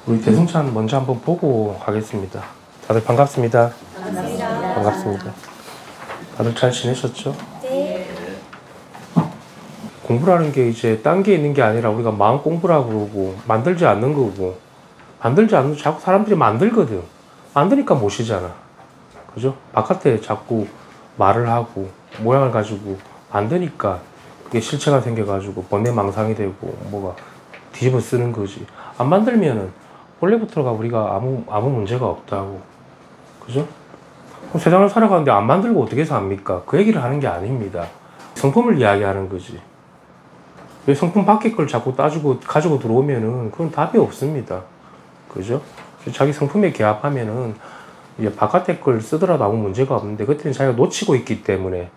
우리 대승찬 먼저 한번 보고 가겠습니다. 다들 반갑습니다. 반갑습니다. 반갑습니다. 다들 잘 지내셨죠? 네. 공부라는 게 이제 딴 게 있는 게 아니라 우리가 마음 공부라고 그러고 만들지 않는 거고, 만들지 않는 자꾸 사람들이 만들거든. 만드니까 못 쉬잖아. 그죠? 바깥에 자꾸 말을 하고 모양을 가지고 만드니까 그게 실체가 생겨가지고 번뇌망상이 되고 뭐가 뒤집어 쓰는 거지. 안 만들면은 원래부터가 우리가 아무 문제가 없다고. 그죠? 그럼 세상을 살아가는데 안 만들고 어떻게 삽니까? 그 얘기를 하는 게 아닙니다. 성품을 이야기하는 거지. 왜 성품 밖의 걸 자꾸 따지고 가지고 들어오면은 그건 답이 없습니다. 그죠? 자기 성품에 개합하면은 이제 바깥의 걸 쓰더라도 아무 문제가 없는데, 그때는 자기가 놓치고 있기 때문에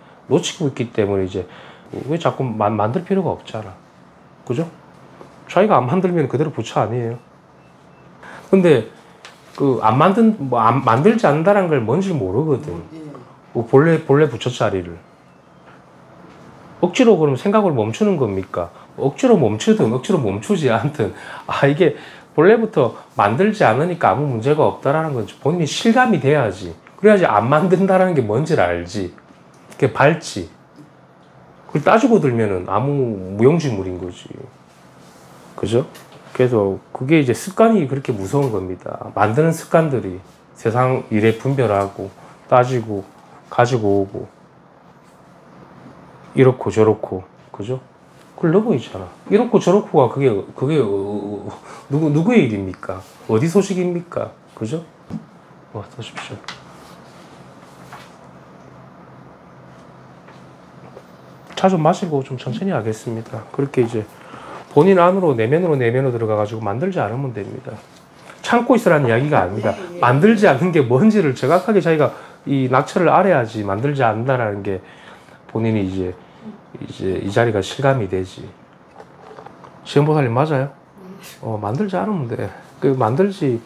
이제 왜 자꾸 만들 필요가 없잖아. 그죠? 자기가 안 만들면 그대로 부처 아니에요. 근데 그 안 만들지 않는다는 걸 뭔지 모르거든. 본래 부처 자리를 억지로 그럼 생각을 멈추는 겁니까? 억지로 멈추든 억지로 멈추지 않든, 이게 본래부터 만들지 않으니까 아무 문제가 없다라는 건 본인이 실감이 돼야지. 그래야지 안 만든다라는 게 뭔지를 알지. 그게 밝지. 그걸 따지고 들면은 아무 무용지물인 거지. 그죠? 그래서 그게 이제 습관이 그렇게 무서운 겁니다. 만드는 습관들이 세상 일에 분별하고 따지고 가지고 오고 이렇고 저렇고. 그죠? 그걸 너무 있잖아. 이렇고 저렇고가 그게 누구의 일입니까? 어디 소식입니까? 그죠? 드십시오. 차 좀 마시고 좀 천천히 하겠습니다. 그렇게 이제 본인 안으로 내면으로 들어가가지고 만들지 않으면 됩니다. 참고 있으라는 이야기가 아닙니다. 만들지 않는 게 뭔지를 정확하게 자기가 이 낙처를 알아야지 만들지 않는다라는 게 본인이 이제 이 자리가 실감이 되지. 시험보살님 맞아요? 만들지 않으면 돼. 그 만들지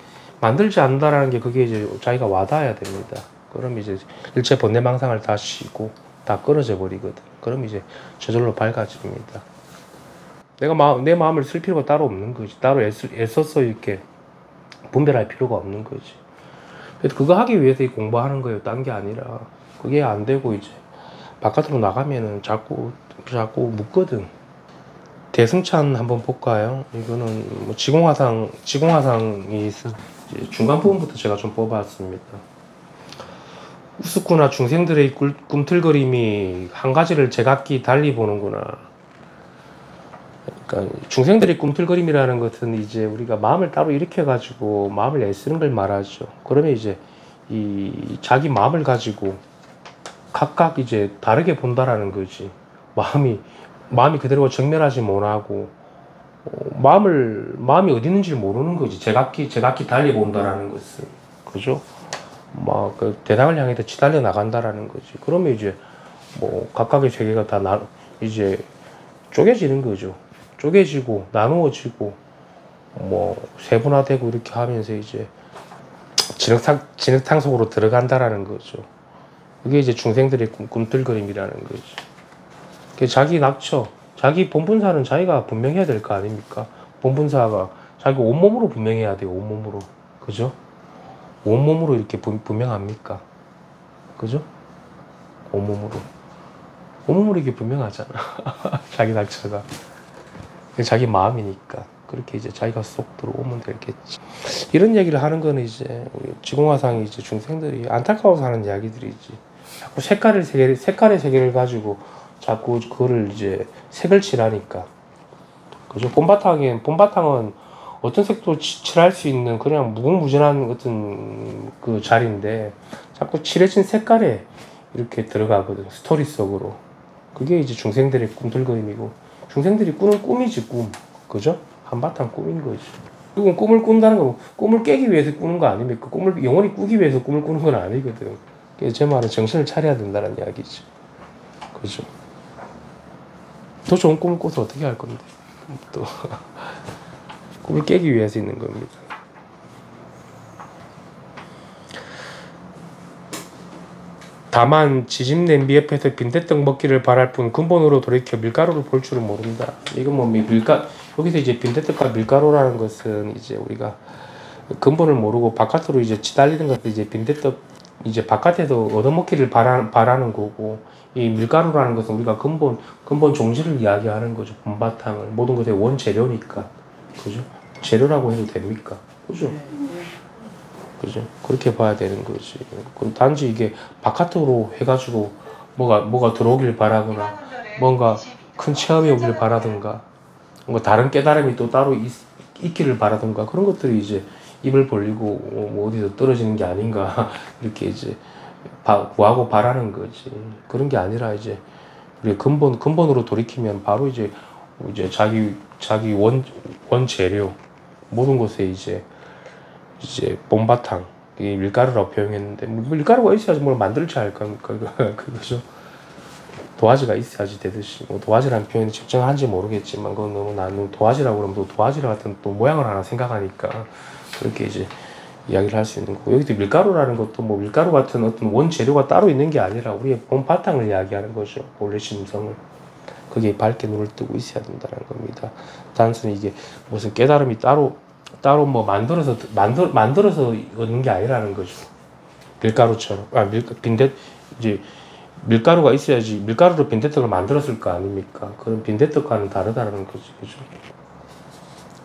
않는다라는 게 그게 이제 자기가 와닿아야 됩니다. 그럼 이제 일체 번뇌망상을 다 쉬고 다 끊어져 버리거든. 그럼 이제 저절로 밝아집니다. 내 마음을 쓸 필요가 따로 없는 거지. 따로 애써서 이렇게 분별할 필요가 없는 거지. 그래서 그거 하기 위해서 공부하는 거예요. 딴 게 아니라. 그게 안 되고 이제 바깥으로 나가면은 자꾸 묻거든. 대승찬 한번 볼까요? 이거는 뭐 지공화상이 있어. 중간 부분부터 제가 좀 뽑아왔습니다. 우습구나 중생들의 꿈틀거림이 한 가지를 제각기 달리 보는구나. 그러니까 중생들의 꿈틀거림이라는 것은 이제 우리가 마음을 따로 일으켜가지고 마음을 애쓰는 걸 말하죠. 그러면 이제 이 자기 마음을 가지고 각각 이제 다르게 본다라는 거지. 마음이 그대로 정멸하지 못하고 마음이 어디 있는지 모르는 거지. 제각기 달리 본다라는 것은. 그죠? 그 대상을 향해서 치달려 나간다라는 거지. 그러면 이제 각각의 세계가 다 이제 쪼개지는 거죠. 쪼개지고 나누어지고 세분화되고 이렇게 하면서 이제 진흙탕 속으로 들어간다라는 거죠. 그게 이제 중생들의 꿈틀거림이라는 거지. 그 자기 낙처, 자기 본분사는 자기가 분명해야 될 거 아닙니까? 본분사가 자기 온몸으로 분명해야 돼요. 온몸으로. 그죠? 온몸으로 이렇게 분명합니까? 그죠? 온몸으로 이게 분명하잖아. 자기 낙처가. 자기 마음이니까. 그렇게 이제 자기가 쏙 들어오면 되겠지. 이런 얘기를 하는 거는 이제 지공화상이 이제 중생들이 안타까워서 하는 이야기들이지. 자꾸 색깔의 세계를 가지고 자꾸 그거를 이제 색을 칠하니까. 그죠? 봄바탕은 어떤 색도 칠할 수 있는 그냥 무궁무진한 어떤 그 자리인데 자꾸 칠해진 색깔에 이렇게 들어가거든. 스토리 속으로. 그게 이제 중생들의 꿈틀거림이고, 중생들이 꾸는 꿈이지, 꿈. 그죠? 한바탕 꿈인 거지. 그건 꿈을 꾼다는 건 꿈을 깨기 위해서 꾸는 거 아닙니까? 꿈을 영원히 꾸기 위해서 꿈을 꾸는 건 아니거든. 그래서 제 말은 정신을 차려야 된다는 이야기지. 그죠? 더 좋은 꿈을 꿔서 어떻게 할 건데? 또 꿈을 깨기 위해서 있는 겁니다. 다만 지집 냄비 옆에서 빈대떡 먹기를 바랄 뿐 근본으로 돌이켜 밀가루를 볼 줄은 모른다. 이건 여기서 이제 빈대떡과 밀가루라는 것은 이제 우리가 근본을 모르고 바깥으로 이제 치달리는 것도 이제 빈대떡 이제 바깥에서 얻어먹기를 바라는 거고, 이 밀가루라는 것은 우리가 근본 종질을 이야기하는 거죠. 본바탕을. 모든 것의 원재료니까. 그죠? 재료라고 해도 됩니까? 그죠? 그죠? 그렇게 봐야 되는 거지. 단지 이게 바깥으로 해가지고 뭐가 들어오길 바라거나, 뭔가 큰 체험이 오길 바라든가, 뭔가 다른 깨달음이 또 따로 있기를 바라든가, 그런 것들이 이제 입을 벌리고 뭐 어디서 떨어지는 게 아닌가 이렇게 이제 구하고 바라는 거지. 그런 게 아니라 이제 우리 근본으로 돌이키면 바로 이제 자기 원 재료, 모든 것에 이제 본바탕, 이 밀가루라고 표현했는데, 밀가루가 있어야지 뭘 만들지 할 겁니까? 그거죠. 도화지가 있어야지 되듯이, 뭐 도화지라는 표현이 적정한지 모르겠지만, 그건 너무 나는 도화지라고 그러면 또 도화지 같은 또 모양을 하나 생각하니까 그렇게 이제 이야기를 할 수 있는 거고, 여기도 밀가루라는 것도 뭐 밀가루 같은 어떤 원재료가 따로 있는 게 아니라 우리의 본바탕을 이야기하는 거죠. 원래 심성을. 그게 밝게 눈을 뜨고 있어야 된다는 겁니다. 단순히 이게 무슨 깨달음이 따로 뭐 만들어서 얻는 게 아니라는 거죠. 밀가루처럼. 이제 밀가루가 있어야지 밀가루로 빈대떡을 만들었을 거 아닙니까? 그런 빈대떡과는 다르다는 거지. 그죠?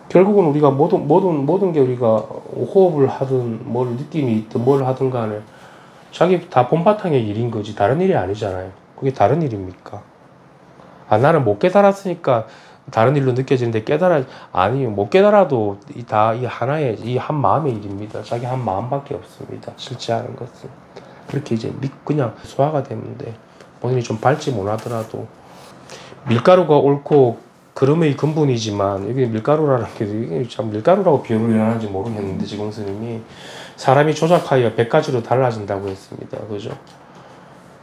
결국은 우리가 모든 게 우리가 호흡을 하든 뭘 느낌이 있든 뭘 하든 간에 자기 다 본바탕의 일인 거지. 다른 일이 아니잖아요. 그게 다른 일입니까? 나는 못 깨달았으니까 다른 일로 느껴지는데 아니요. 못 깨달아도 이 하나의 이 한 마음의 일입니다. 자기 한 마음밖에 없습니다. 실제 하는 것은. 그렇게 이제 그냥 소화가 되는데, 본인이 좀 밟지 못하더라도, 밀가루가 옳고 그름의 근본이지만, 여기 밀가루라는 게 이게 참 밀가루라고 비유를 하는지 모르겠는데, 지금 스님이 사람이 조작하여 100가지로 달라진다고 했습니다. 그죠?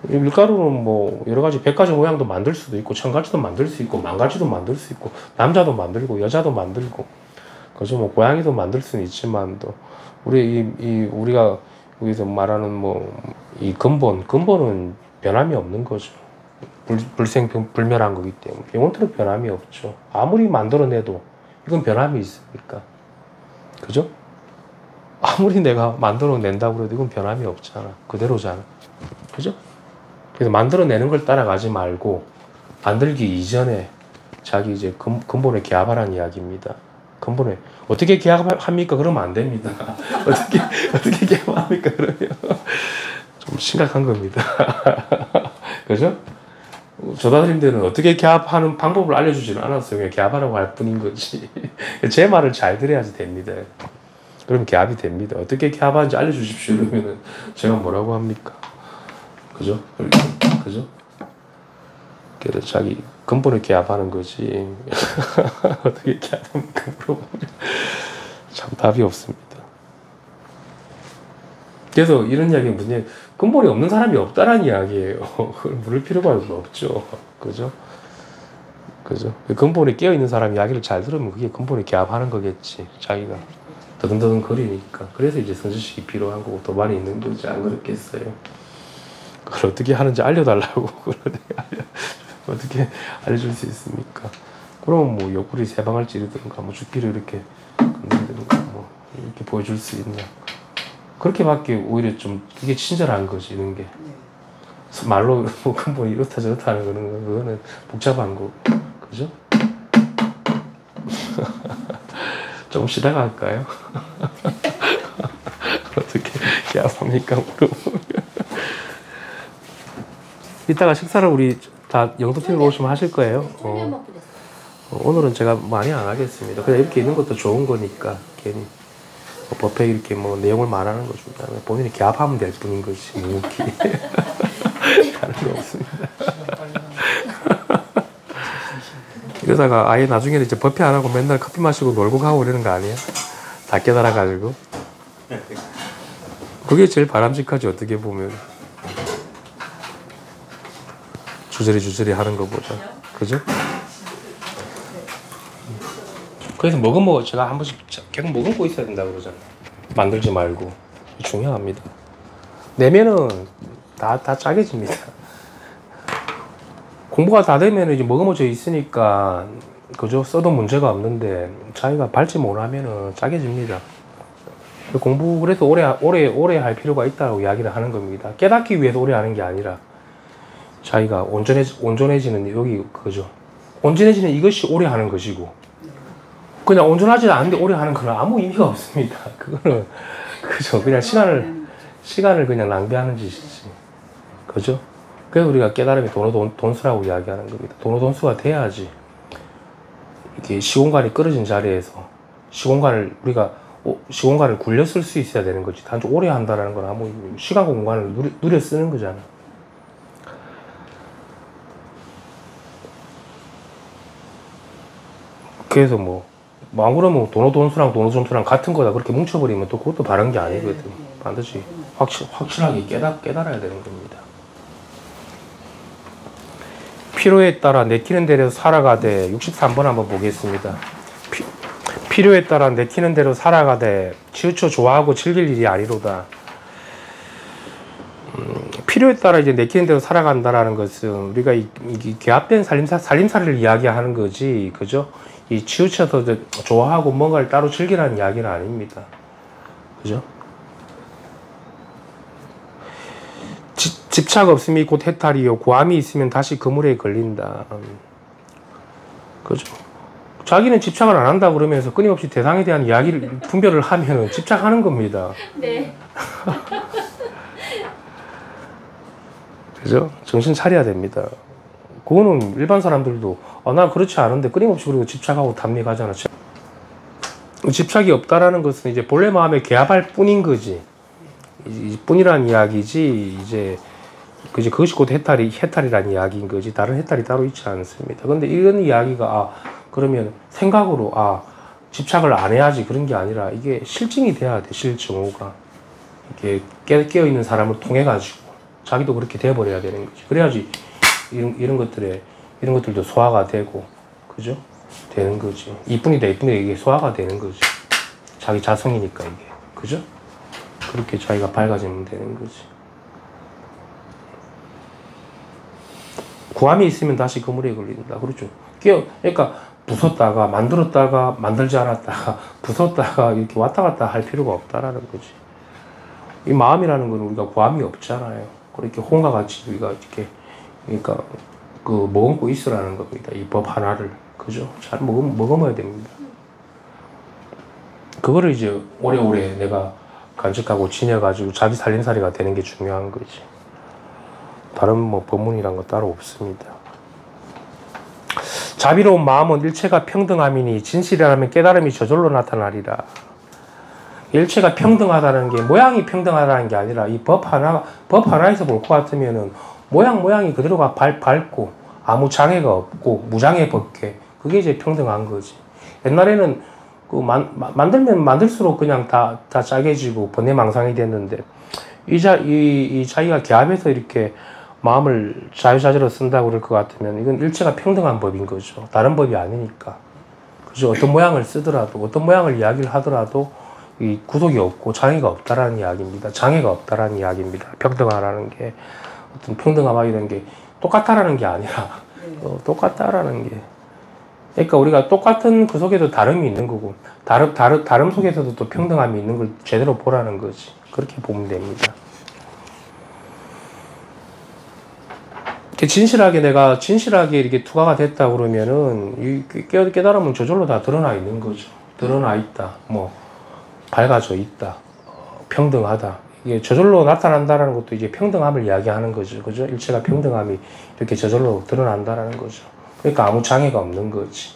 이 밀가루는 뭐 여러 가지 100가지 모양도 만들 수도 있고 1000가지도 만들 수 있고 10,000가지도 만들 수 있고, 남자도 만들고 여자도 만들고, 그죠? 뭐 고양이도 만들 수는 있지만, 또 우리가 여기서 말하는 뭐 이 근본은 변함이 없는 거죠. 불생불멸한 거기 때문에 영원토록 변함이 없죠. 아무리 만들어내도 이건 변함이 있습니까? 그죠? 아무리 내가 만들어낸다고 해도 이건 변함이 없잖아. 그대로잖아. 그죠? 그래서 만들어내는 걸 따라가지 말고 만들기 이전에 자기 이제 근본에 기합하라는 이야기입니다. 근본에 어떻게 기합합니까? 그러면 안 됩니다. 어떻게 기합합니까? 그러면 좀 심각한 겁니다. 그죠? 조다스님들은 어떻게 기합하는 방법을 알려주지는 않았어요. 그냥 기합하라고 할 뿐인 거지. 제 말을 잘 들어야지 됩니다. 그럼 기합이 됩니다. 어떻게 기합하는지 알려주십시오. 그러면은 제가 뭐라고 합니까? 그죠? 그죠? 그래서 자기 근본을 기합하는 거지. 어떻게 기합합니까? 물어보면 참 답이 없습니다. 그래서 이런 이야기는 무슨 얘기, 근본이 없는 사람이 없다라는 이야기예요. 그걸 물을 필요가 없죠. 그죠? 그죠? 근본에 깨어있는 사람 이야기를 잘 들으면 그게 근본에 기합하는 거겠지. 자기가 더듬더듬 거리니까. 그래서 이제 성지식이 필요한 거고 도반이 있는 거지. 안 그렇겠어요? 그걸 어떻게 하는지 알려달라고. 어떻게 알려줄 수 있습니까? 그럼 뭐 옆구리 세 방울 찌르든가 뭐 죽기를 이렇게 건드리든가 뭐 이렇게 보여줄 수 있냐. 그렇게밖에 오히려 좀 이게 친절한 거지. 이런 게 말로 뭐 근본이 이렇다 저렇다 하는 거는 그거는 복잡한 거. 그죠? 좀 쉬다가 할까요? 어떻게 기합합니까? 물어보면. 이따가 식사를 우리 다 영도팀으로 오시면 하실 거예요. 오늘은 제가 많이 안 하겠습니다. 그냥 이렇게 있는 것도 좋은 거니까 괜히 법에 이렇게 뭐 내용을 말하는 거죠. 본인이 기합하면 될 뿐인 거지. 묵묵히. 다른 거 없습니다. 이러다가 아예 나중에는 이제 법회 안 하고 맨날 커피 마시고 놀고 가고 이러는 거 아니야? 다 깨달아가지고. 그게 제일 바람직하지, 어떻게 보면. 주저리 하는 것보다. 그죠? 그래서 제가 한 번씩 계속 머금고 있어야 된다고 그러잖아요. 만들지 말고. 중요합니다. 내면은 다 짜게집니다. 공부가 다 되면 이제 머금어져 있으니까, 그죠? 써도 문제가 없는데, 자기가 밟지 못하면은 짜게집니다. 공부 그래서 오래 할 필요가 있다고 이야기를 하는 겁니다. 깨닫기 위해서 오래 하는 게 아니라 자기가 온전해지는 여기 그죠. 온전해지는 이것이 오래 하는 것이고 그냥 온전하지 않은데 오래 하는 건 아무 의미가 없습니다. 그거는 그죠. 그냥 시간을 그냥 낭비하는 짓이지. 그죠? 그래서 우리가 깨달음이 돈수라고 이야기하는 겁니다. 돈수가 돼야지 이렇게 시공간이 끊어진 자리에서 시공간을 굴려 쓸 수 있어야 되는 거지. 단지 오래 한다라는 건 아무 의미. 시간 공간을 누려 쓰는 거잖아. 그래서 안 그러면 돈수랑 돈수랑 같은 거다 그렇게 뭉쳐버리면 또 그것도 바른 게 아니거든. 반드시 확실하게 깨달아야 되는 겁니다. 필요에 따라 내키는 대로 살아가되 63번 한번 보겠습니다. 필요에 따라 내키는 대로 살아가되 치우쳐 좋아하고 즐길 일이 아니로다. 필요에 따라 이제 내키는 대로 살아간다라는 것은 우리가 이 개합된 살림살이를 이야기하는 거지, 그죠? 이 치우쳐서 좋아하고 뭔가를 따로 즐기라는 이야기는 아닙니다. 그죠? 집착 없음이 곧 해탈이요 고함이 있으면 다시 그물에 걸린다. 그죠? 자기는 집착을 안 한다 그러면서 끊임없이 대상에 대한 이야기를 분별을 하면은 집착하는 겁니다. 네. 그죠? 정신 차려야 됩니다. 그거는 일반 사람들도 난 그렇지 않은데 끊임없이 그리고 집착하고 담력하잖아. 집착이 없다라는 것은 이제 본래 마음에 개합할 뿐인 거지. 이 뿐이란 이야기지. 이제 그것이 곧 해탈이란 이야기인 거지. 다른 해탈이 따로 있지 않습니다. 근데 이런 이야기가 그러면 생각으로 집착을 안 해야지 그런 게 아니라 이게 실증이 돼야 돼. 실증오가 이렇게 깨어 있는 사람을 통해 가지고 자기도 그렇게 돼버려야 되는 거지. 그래야지 이런 것들도 소화가 되고, 그죠? 되는 거지. 이뿐이다 이게 소화가 되는 거지. 자기 자성이니까 이게, 그죠? 그렇게 자기가 밝아지면 되는 거지. 구함이 있으면 다시 그물에 걸린다. 그렇죠. 그러니까 부쉈다가 만들었다가 만들지 않았다가 부쉈다가 이렇게 왔다 갔다 할 필요가 없다라는 거지. 이 마음이라는 건 우리가 구함이 없잖아요. 그렇게 혼과 같이 우리가 이렇게 그러니까 머금고 있으라는 겁니다. 이 법 하나를, 그죠? 잘 머금어야 됩니다. 그거를 이제 오래오래 내가 간직하고 지녀가지고 자기 살림살이가 되는 게 중요한 거지. 다른 법문이란 거 따로 없습니다. 자비로운 마음은 일체가 평등함이니 진실이라면 깨달음이 저절로 나타나리라. 일체가 평등하다는 게 모양이 평등하다는 게 아니라 이 법 하나에서 볼 것 같으면은 모양이 그대로가 밝고 아무 장애가 없고 무장애 법계, 그게 이제 평등한 거지. 옛날에는 만들면 만들수록 그냥 다 짜게지고 번뇌망상이 됐는데 이 자기가 개합해서 이렇게 마음을 자유자재로 쓴다고 그럴 것 같으면 이건 일체가 평등한 법인 거죠. 다른 법이 아니니까. 그죠? 어떤 모양을 쓰더라도 어떤 모양을 이야기를 하더라도 이 구속이 없고 장애가 없다라는 이야기입니다. 장애가 없다라는 이야기입니다. 평등하라는 게 어떤 평등함 이런 게 똑같다라는 게 아니라 똑같다라는 게, 그러니까 우리가 똑같은 그 속에도 다름이 있는 거고 다름 속에서도 또 평등함이 있는 걸 제대로 보라는 거지. 그렇게 보면 됩니다. 내가 진실하게 이렇게 투과가 됐다 그러면은 이 깨달음은 저절로 다 드러나 있는 거죠. 드러나 있다, 밝아져 있다, 평등하다. 이게 저절로 나타난다라는 것도 이제 평등함을 이야기하는 거죠. 그죠? 일체가 평등함이 이렇게 저절로 드러난다라는 거죠. 그러니까 아무 장애가 없는 거지.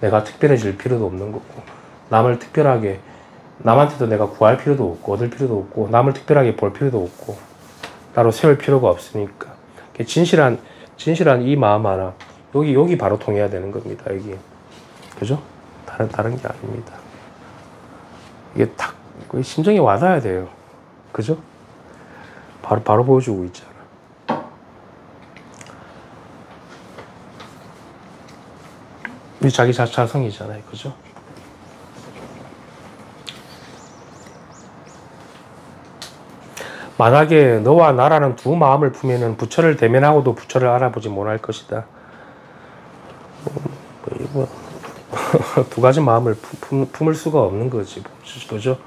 내가 특별해질 필요도 없는 거고, 남한테도 내가 구할 필요도 없고, 얻을 필요도 없고, 남을 특별하게 볼 필요도 없고, 따로 세울 필요가 없으니까. 진실한 이 마음 하나, 여기 바로 통해야 되는 겁니다. 여기. 그죠? 다른 게 아닙니다. 이게 딱, 심정에 와닿아야 돼요. 그죠? 바로 보여주고 있잖아. 이 자기 자성이잖아요. 그죠? 만약에 너와 나라는 두 마음을 품에는 부처를 대면하고도 부처를 알아보지 못할 것이다. 두 가지 마음을 품을 수가 없는 거지. 그죠?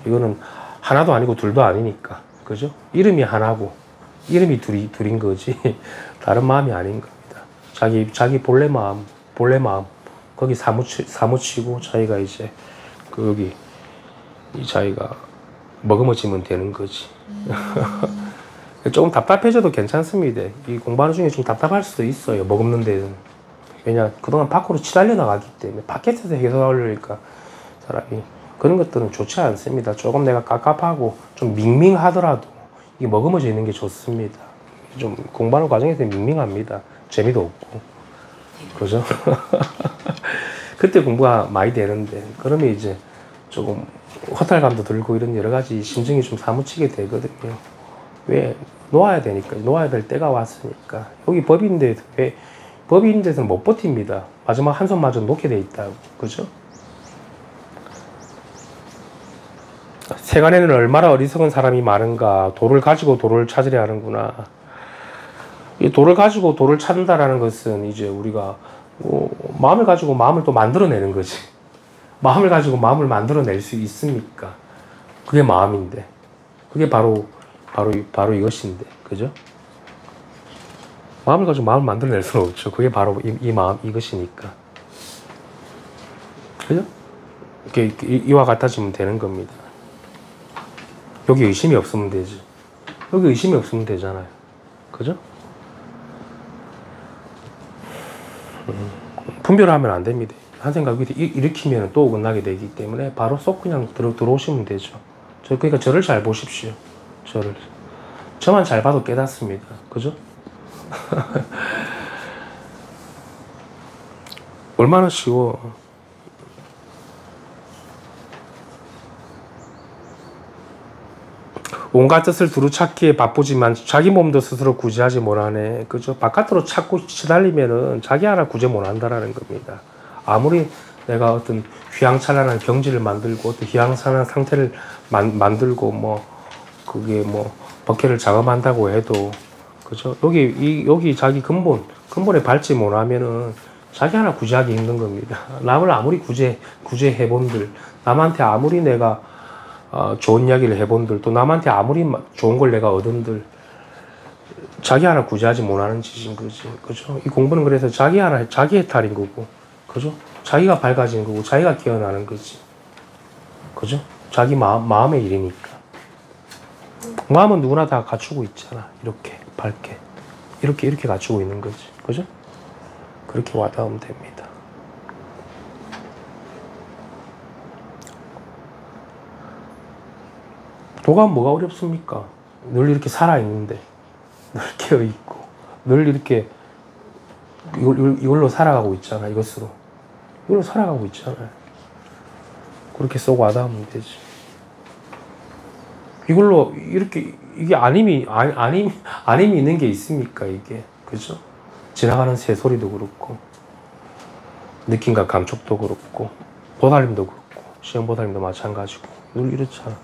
이거는 하나도 아니고 둘도 아니니까. 그죠? 이름이 하나고, 이름이 둘인 거지. 다른 마음이 아닌 겁니다. 자기 본래 마음, 거기 사무치고 자기가 이제, 여기, 이 자기가 머금어지면 되는 거지. 조금 답답해져도 괜찮습니다. 이 공부하는 중에 좀 답답할 수도 있어요. 머금는 데는. 왜냐, 그동안 밖으로 치달려 나가기 때문에, 밖에서 해소하려니까 사람이. 그런 것들은 좋지 않습니다. 조금 내가 깝깝하고 좀 밍밍하더라도 이게 머금어져 있는 게 좋습니다. 좀 공부하는 과정에서 밍밍합니다. 재미도 없고. 그죠? 그때 공부가 많이 되는데, 그러면 이제 조금 허탈감도 들고 이런 여러 가지 심정이 좀 사무치게 되거든요. 왜? 놓아야 되니까. 놓아야 될 때가 왔으니까. 여기 법인데, 왜? 법인데서는 못 버팁니다. 마지막 한 손마저 놓게 돼 있다고. 그죠? 세간에는 얼마나 어리석은 사람이 많은가. 돌을 가지고 돌을 찾으려 하는구나. 이 돌을 가지고 돌을 찾는다라는 것은 이제 우리가 마음을 가지고 마음을 또 만들어내는 거지. 마음을 가지고 마음을 만들어낼 수 있습니까? 그게 마음인데. 그게 바로 이것인데. 그죠? 마음을 가지고 마음을 만들어낼 수는 없죠. 그게 바로 이 마음, 이것이니까. 그죠? 이렇게 이와 같아지면 되는 겁니다. 여기 의심이 없으면 되지. 여기 의심이 없으면 되잖아요. 그죠? 분별하면 안 됩니다. 한 생각 일으키면 또 어긋나게 되기 때문에 바로 쏙 그냥 들어오시면 되죠. 그러니까 저를 잘 보십시오. 저만 잘 봐도 깨닫습니다. 그죠? 얼마나 쉬워. 온갖 뜻을 두루찾기에 바쁘지만 자기 몸도 스스로 구제하지 못하네. 그죠? 바깥으로 찾고 치달리면은 자기 하나 구제 못한다라는 겁니다. 아무리 내가 어떤 휘황찬란한 경지를 만들고 어떤 휘황찬란한 상태를 만들고 그게 법회를 작업한다고 해도, 그죠? 여기 자기 근본에 밟지 못하면은 자기 하나 구제하기 힘든 겁니다. 남을 아무리 구제해본들, 남한테 아무리 내가 좋은 이야기를 해본들, 또 남한테 아무리 좋은 걸 내가 얻은들, 자기 하나 구제하지 못하는 짓인 거지. 그죠? 이 공부는 그래서 자기의 탈인 거고, 그죠? 자기가 밝아지는 거고, 자기가 깨어나는 거지. 그죠? 자기 마음의 일이니까. 마음은 누구나 다 갖추고 있잖아. 이렇게, 밝게. 이렇게 갖추고 있는 거지. 그죠? 그렇게 와닿으면 됩니다. 도가 뭐가 어렵습니까? 늘 이렇게 살아있는데, 늘 깨어있고, 늘 이렇게 이걸로 살아가고 있잖아. 이것으로 살아가고 있잖아요. 그렇게 쏙 와닿으면 되지. 이걸로 이렇게, 이게 아님이 있는 게 있습니까? 이게. 그죠? 지나가는 새소리도 그렇고, 느낌과 감촉도 그렇고, 보살님도 그렇고, 시험보살님도 마찬가지고, 늘 이렇잖아.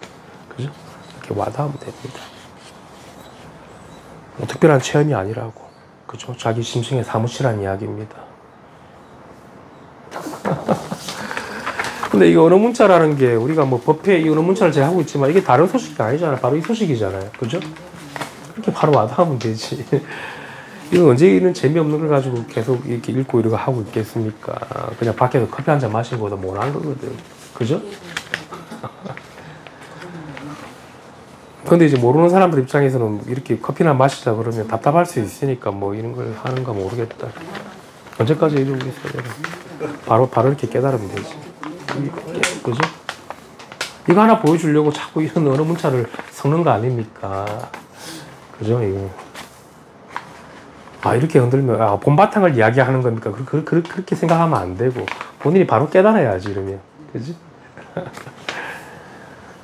그죠? 이렇게 와닿으면 됩니다. 특별한 체험이 아니라고. 그죠? 자기 심성에 사무치란 이야기입니다. 근데 이 언어 문자라는 게 우리가 법회 이 언어 문자를 제가 하고 있지만 이게 다른 소식이 아니잖아요. 바로 이 소식이잖아요. 그죠? 그렇게 바로 와닿으면 되지. 이거 언제 이런 재미없는 걸 가지고 계속 이렇게 읽고 이러고 하고 있겠습니까? 그냥 밖에서 커피 한잔 마시는 것보다 못한 거거든. 그죠? 근데 이제 모르는 사람들 입장에서는 이렇게 커피나 마시자 그러면 답답할 수 있으니까 이런 걸 하는가 모르겠다. 언제까지 이러겠어요? 바로 이렇게 깨달으면 되지. 그죠? 이거 하나 보여주려고 자꾸 이런 언어 문자를 섞는 거 아닙니까? 그죠? 이거. 이렇게 흔들면, 본바탕을 이야기하는 겁니까? 그렇게 생각하면 안 되고, 본인이 바로 깨달아야지, 이러면. 그지?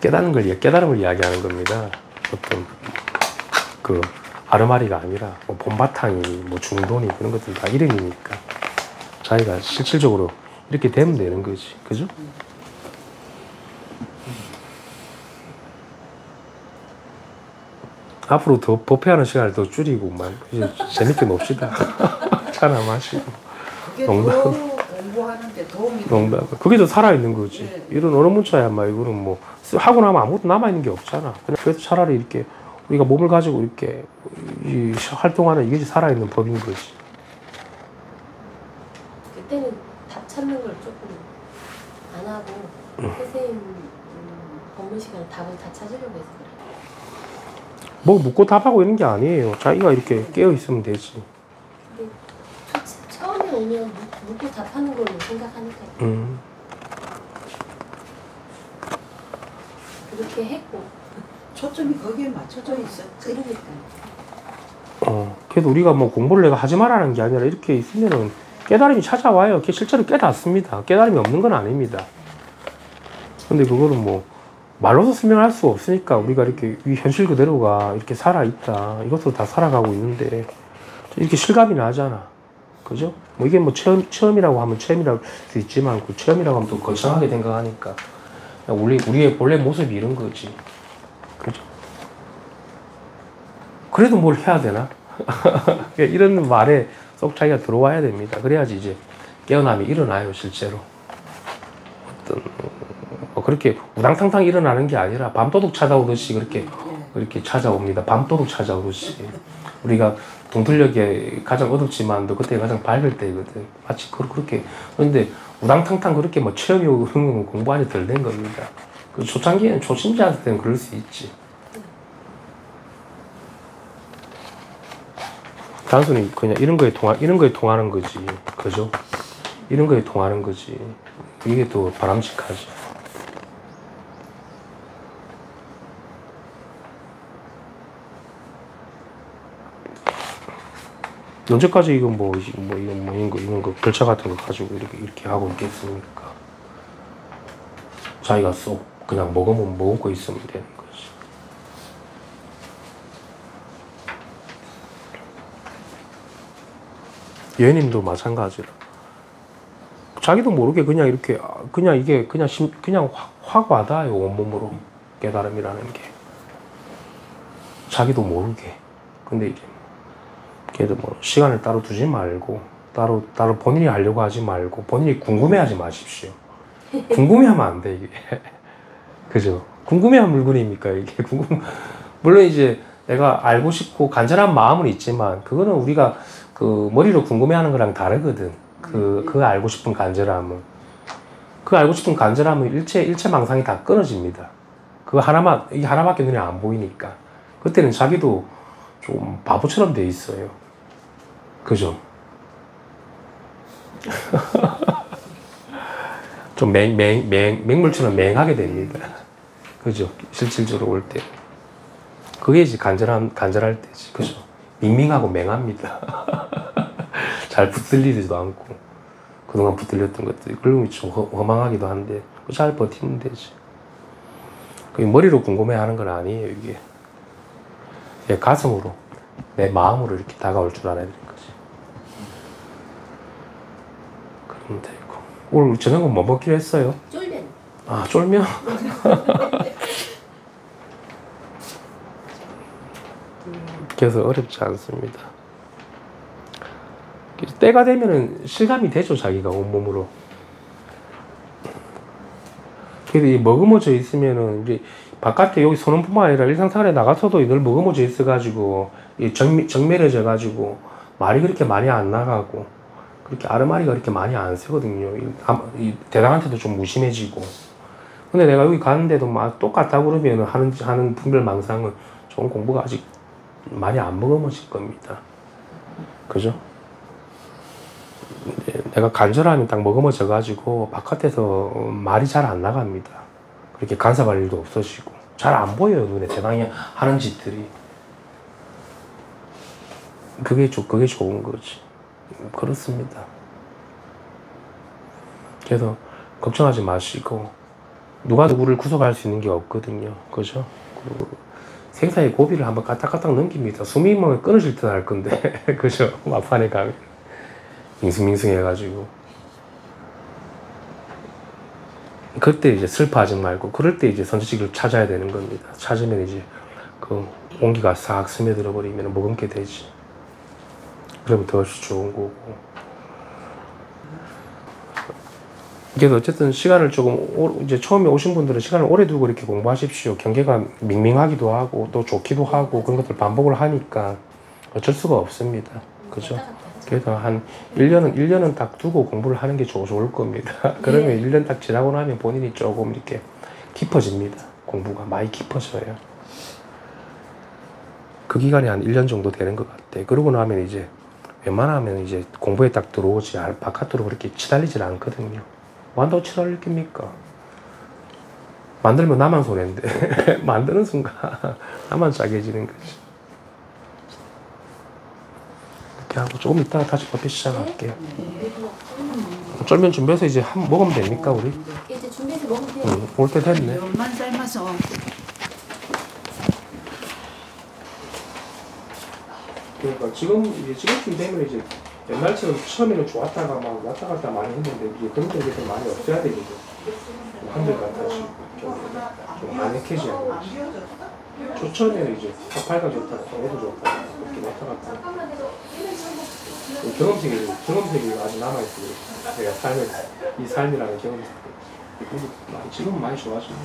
깨달음을 이야기하는 겁니다. 어떤, 아르마리가 아니라, 본바탕이, 중돈이, 그런 것들 다 이름이니까. 자기가 실질적으로 이렇게 되면 되는 거지. 그죠? 앞으로 더 법회하는 시간을 더 줄이고, 이제 재밌게 놉시다. 차나 마시고. 그게 더 공부하는데 도움이 그게 더 살아있는 거지. 네. 이런 언어 문자야, 막 이거는 뭐 하고 나면 아무것도 남아있는 게 없잖아. 그래서 차라리 이렇게 우리가 몸을 가지고 이렇게 활동하는 이것이 살아있는 법인 거지. 그때는 답 찾는 걸 조금 안 하고 선생님 법문 시간에 답을 다 찾으려고 해서 그래. 뭐 묻고 답하고 이런 게 아니에요. 자기가 이렇게 깨어 있으면 되지. 근데 처음에 오면 묻고 답하는 걸로 생각하니까 그렇게 했고 초점이 거기에 맞춰져 있어. 그러니까 그래도 우리가 뭐 공부를 내가 하지 말라는 게 아니라 이렇게 있으면은 깨달음이 찾아와요. 실제로 깨닫습니다. 깨달음이 없는 건 아닙니다. 근데 그거는 뭐 말로서 설명할 수 없으니까 우리가 이렇게 이 현실 그대로가 이렇게 살아있다. 이것도 다 살아가고 있는데 이렇게 실감이 나잖아. 그죠? 뭐 이게 뭐 체험이라고 하면 체험이라고 할 수 있지만 그 체험이라고 하면 또 거창하게 생각하니까 우리의 본래 모습이 이런 거지. 그죠? 그래도 뭘 해야 되나? 이런 말에 쏙 자기가 들어와야 됩니다. 그래야지 이제 깨어남이 일어나요, 실제로. 어떤 그렇게 우당탕탕 일어나는 게 아니라 밤도둑 찾아오듯이 그렇게 찾아옵니다. 밤도둑 찾아오듯이. 우리가 동틀녘에 가장 어둡지만도 그때 가장 밝을 때거든. 마치 그렇게. 그런데 우당탕탕 그렇게 뭐 체험이 오고 그런 건 공부하니 덜 된 겁니다. 그 초창기에는 초심자한테는 그럴 수 있지. 단순히 그냥 이런 거에 통하는 거지. 그죠? 이런 거에 통하는 거지. 이게 또 바람직하지. 언제까지 이런 거 글자 같은 거 가지고 이렇게 하고 있겠습니까? 자기가 쏙 그냥 먹고 있으면 되는 거지. 예님도 마찬가지라. 자기도 모르게 그냥 이렇게 이게 그냥 확 와닿아요. 온몸으로 깨달음이라는 게. 자기도 모르게. 근데 이게 그래도 뭐 시간을 따로 두지 말고 따로 본인이 하려고 하지 말고 본인이 궁금해하지 마십시오. 궁금해하면 안 돼 이게. 그죠? 궁금해한 물건입니까 이게? 물론 이제 내가 알고 싶고 간절한 마음은 있지만 그거는 우리가 그 머리로 궁금해하는 거랑 다르거든. 그 알고 싶은 간절함은. 그 알고 싶은 간절함은 일체 망상이 다 끊어집니다. 이게 하나밖에 눈에 안 보이니까. 그때는 자기도 좀 바보처럼 돼 있어요. 그죠? 좀 맹물처럼 맹하게 됩니다. 그죠? 실질적으로 올 때. 그게 이제 간절할 때지. 그죠? 밍밍하고 맹합니다. 잘 붙들리지도 않고. 그동안 붙들렸던 것들이. 그러면 좀 허망하기도 한데, 잘 버티면 되지. 그게 머리로 궁금해 하는 건 아니에요, 이게. 내 가슴으로, 내 마음으로 이렇게 다가올 줄 알아야 되는 거지. 그러면 되고. 오늘 저녁은 뭐 먹기로 했어요? 쫄면. 아, 쫄면? 그래서 어렵지 않습니다. 때가 되면은 실감이 되죠, 자기가 온몸으로. 그래서 이 머금어져 있으면은 이제 바깥에 여기 서는 뿐만 아니라 일상생활에 나가서도 늘 머금어져 있어가지고 정밀해져 가지고 말이 그렇게 많이 안 나가고 그렇게 아르마리가 그렇게 많이 안 쓰거든요. 이 대당한테도 좀 무심해지고. 근데 내가 여기 가는데도 막 똑같다 그러면 하는 분별망상은 좋은 공부가 아직 많이 안 머금어질 겁니다. 그죠? 내가 간절함이 딱 머금어져 가지고 바깥에서 말이 잘 안 나갑니다. 그렇게 간섭할 일도 없어지고 잘 안 보여요, 눈에 대당이 하는 짓들이. 그게 좋은 거지. 그렇습니다. 그래서 걱정하지 마시고 누가 누구를 구속할 수 있는 게 없거든요. 그죠? 생사의 고비를 한번 까딱까딱 넘깁니다. 숨이 뭐 끊어질 듯 할 건데 그죠? 막판에 가면 밍숭밍숭 해가지고 그때 이제 슬퍼하지 말고 그럴 때 이제 선지식을 찾아야 되는 겁니다. 찾으면 이제 그 온기가 싹 스며들어 버리면 머금게 되지. 그러면 더 좋은 거고. 그래도 어쨌든 시간을 조금 이제 처음에 오신 분들은 시간을 오래 두고 이렇게 공부하십시오. 경계가 밍밍하기도 하고 또 좋기도 하고 그런 것들 반복을 하니까 어쩔 수가 없습니다. 그죠? 그래서 한 1년은 딱 두고 공부를 하는 게 좋을 겁니다. 그러면 1년 딱 지나고 나면 본인이 조금 이렇게 깊어집니다. 공부가 많이 깊어져요. 그 기간이 한 1년 정도 되는 것 같아. 그러고 나면 이제 웬만하면 이제 공부에 딱 들어오지 바깥으로 그렇게 치달리질 않거든요. 뭐 한다고 치달릴 겁니까? 만들면 나만 손해인데 만드는 순간 나만 짜게지는 거지. 이렇게 하고 조금 이따가 다시 커피 시작할게요. 쫄면 준비해서 이제 먹으면 됩니까 우리? 이제 준비해서 먹으면 돼요. 올 때 됐네. 면만 삶아서 그러니까 지금쯤 되면 이제 옛날처럼 처음에는 좋았다가 막 왔다 갔다 많이 했는데 이제 그런 게 좀 많이 없어야 되거든. 한들 같아지 좀 안약해져야 되지. 좋잖아요 이제 가팔가 좋다, 해도 좋다 이렇게 왔다 갔다. 경험색이 아직 남아 있어. 내가 이 삶이라는 경험색. 지금 많이 좋아지네.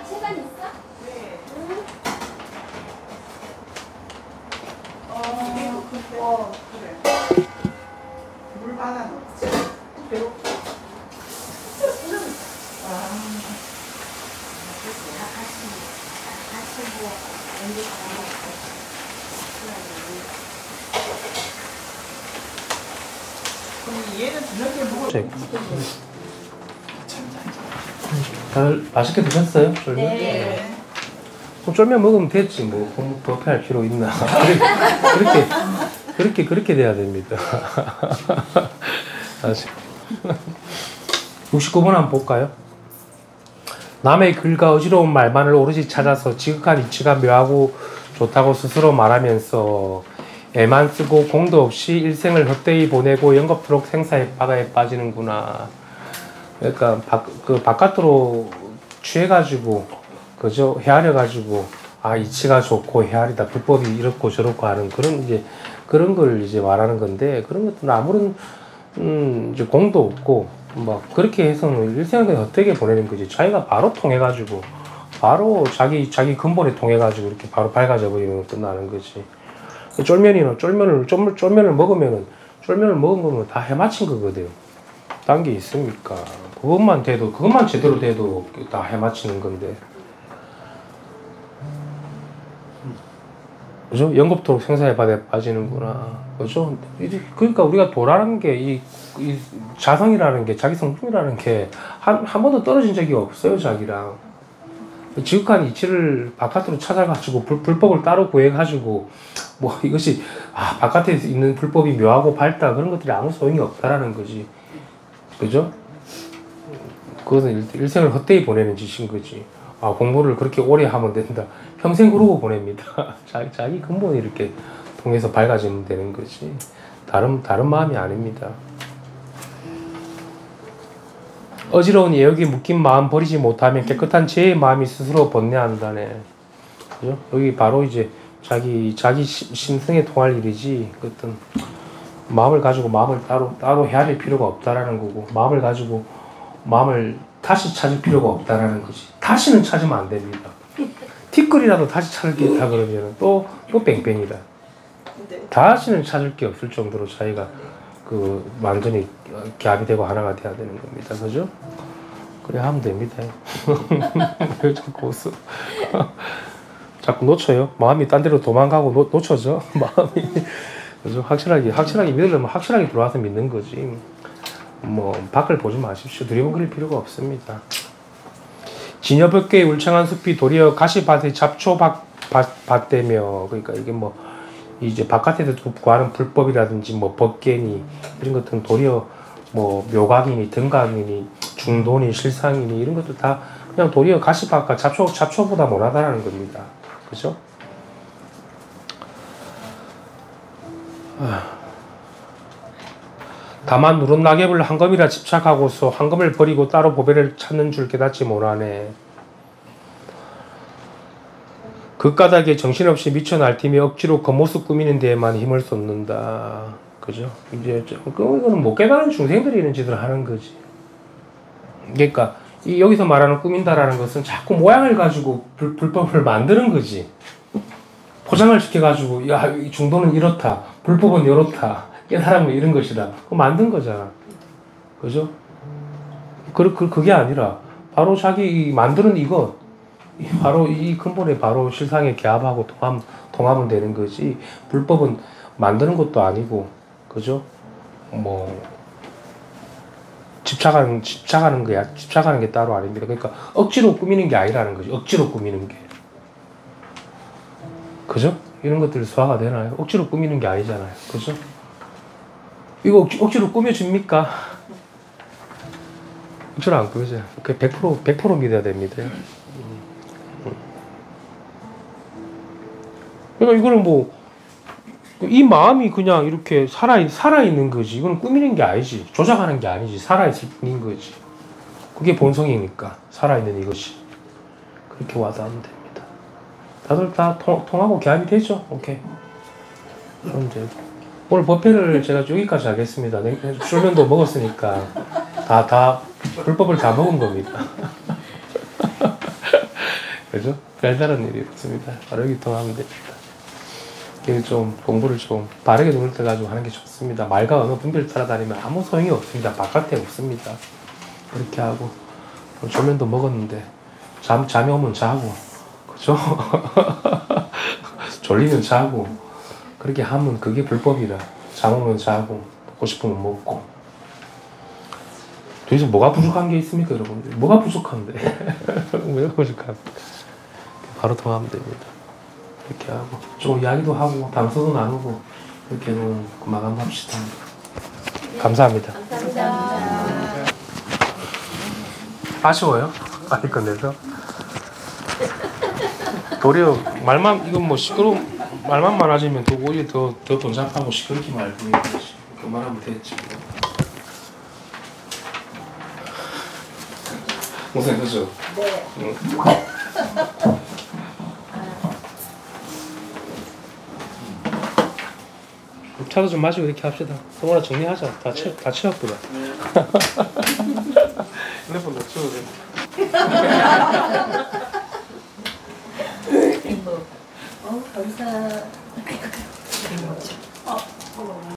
시간 있어? 그래. 물 받아 놓지. 배고파. 그럼 얘는 저녁에 먹어. 다들 맛있게 드셨어요? 쫄면? 네. 그럼 쫄면 먹으면 됐지 뭐 버페할 필요 있나? 그렇게 돼야 됩니다. 69번 한번 볼까요? 남의 글과 어지러운 말만을 오롯이 찾아서 지극한 이치가 묘하고 좋다고 스스로 말하면서 애만 쓰고 공도 없이 일생을 헛되이 보내고 영겁토록 생사의 바다에 빠지는구나. 그러니까 바깥으로 취해가지고 그죠? 헤아려가지고 아 이치가 좋고 헤아리다 불법이 이렇고 저렇고 하는 그런 걸 이제 말하는 건데 그런 것들은 아무런 이제 공도 없고 막 그렇게 해서는 일생을 그냥 헛되게 보내는 거지. 자기가 바로 통해가지고 바로 자기 근본에 통해가지고 이렇게 바로 밝아져 버리면 끝나는 거지. 쫄면을 먹으면은 쫄면을 먹은 거면 다 해마친 거거든. 딴 게 있습니까? 그것만 제대로 돼도 다 해마치는 건데. 그죠? 영겁토록 생사의 바다에 빠지는구나. 그죠? 그러니까 우리가 도라는 게, 이 자성이라는 게, 자기 성품이라는 게, 한 번도 떨어진 적이 없어요, 자기랑. 지극한 이치를 바깥으로 찾아가지고, 불법을 따로 구해가지고, 뭐 이것이, 바깥에 있는 불법이 묘하고 밝다, 그런 것들이 아무 소용이 없다라는 거지. 그죠? 그것은 일생을 헛되이 보내는 짓인 거지. 공부를 그렇게 오래 하면 된다. 평생 그러고 보냅니다. 자기 근본이 이렇게 통해서 밝아지면 되는 거지. 다른 마음이 아닙니다. 어지러운 애욕에 묶인 마음 버리지 못하면 깨끗한 죄의 마음이 스스로 번뇌한다네. 그죠? 여기 바로 이제 자기 심성에 통할 일이지. 어떤 마음을 가지고 마음을 따로 헤아릴 필요가 없다라는 거고, 마음을 가지고 마음을 다시 찾을 필요가 없다라는 거지. 다시는 찾으면 안 됩니다. 티끌이라도 다시 찾을 게 있다 그러면 또 뺑뺑이다. 다시는 찾을 게 없을 정도로 자기가 완전히 겹이 되고 하나가 돼야 되는 겁니다. 그죠? 그래 하면 됩니다. 왜 자꾸 웃어? 자꾸 놓쳐요. 마음이 딴 데로 도망가고 놓쳐져. 마음이. 그죠? 확실하게 믿으려면 확실하게 들어와서 믿는 거지. 뭐 밖을 보지 마십시오. 두리번거릴 필요가 없습니다. 진여벽계의 울창한 숲이 도리어 가시밭의 잡초밭되며, 그러니까 이게 뭐 이제 바깥에서 구하는 불법이라든지 뭐 법계니 이런 것들은 도리어 뭐 묘각이니 등각이니 중도니 실상이니 이런 것도 다 그냥 도리어 가시밭과 잡초보다 못하다라는 겁니다. 그죠? 다만 누른 낙엽을 한검이라 집착하고서 한검을 버리고 따로 보배를 찾는 줄 깨닫지 못하네. 그 정신없이 미쳐 날뛰며 억지로 겉모습 꾸미는 데에만 힘을 쏟는다. 그죠? 이제 이거는 못 깨달은 중생들이 이런 짓을 하는 거지. 그러니까 여기서 말하는 꾸민다라는 것은 자꾸 모양을 가지고 불법을 만드는 거지. 포장을 시켜가지고 야, 이 중도는 이렇다, 불법은 이렇다, 깨달음은 이런 것이다. 그거 만든 거잖아. 그죠? 그게 아니라 바로 자기 만드는 이것, 바로 이 근본에 바로 실상에 개합하고 통하면 되는 거지. 불법은 만드는 것도 아니고, 그죠? 뭐 집착하는 게 따로 아닙니다. 그러니까 억지로 꾸미는 게 아니라는 거죠. 억지로 꾸미는 게, 그죠? 이런 것들이 소화가 되나요? 억지로 꾸미는 게 아니잖아요. 그죠? 이거 억지로 꾸며줍니까? 억지로 안 꾸며져요. 100% 믿어야 됩니다. 그러니까 이거는 뭐 이 마음이 그냥 이렇게 살아있는 거지. 이건 꾸미는 게 아니지. 조작하는 게 아니지. 살아있을 뿐인 거지. 그게 본성이니까. 살아있는 이것이. 그렇게 와닿으면 됩니다. 다들 다 통하고 개합이 되죠? 오케이. 그럼 이제 오늘 법회를 제가 여기까지 하겠습니다. 술면도 먹었으니까 불법을 다 먹은 겁니다. 그죠? 별다른 일이 없습니다. 바로 여기 통하면 됩니다. 좀 공부를 좀 바르게 눈을 떠가지고 하는 게 좋습니다. 말과 언어 분별 따라다니면 아무 소용이 없습니다. 바깥에 없습니다. 그렇게 하고 조면도 먹었는데 잠이 오면 자고, 그죠? 졸리면 자고, 그렇게 하면 그게 불법이라. 잠 오면 자고, 먹고 싶으면 먹고. 도대체 뭐가 부족한 게 있습니까, 여러분들? 뭐가 부족한데? 뭐가 부족합니까? 바로 통하면 됩니다. 이렇게 하고 좀 이야기도 하고 담소도 나누고 이렇게 마감합시다. 감사합니다. 감사합니다. 아쉬워요? 빨리 끝내서. 도리어 이건 뭐 말만 많아지면 또 오히려 더 번잡하고 시끄럽게 말고 그만하면 되겠지. 무슨 그죠? 네. 응. 차도 좀 마시고 이렇게 합시다. 성원아 정리하자. 다 채웠구나. 핸드폰 다 치워도 돼. 감사.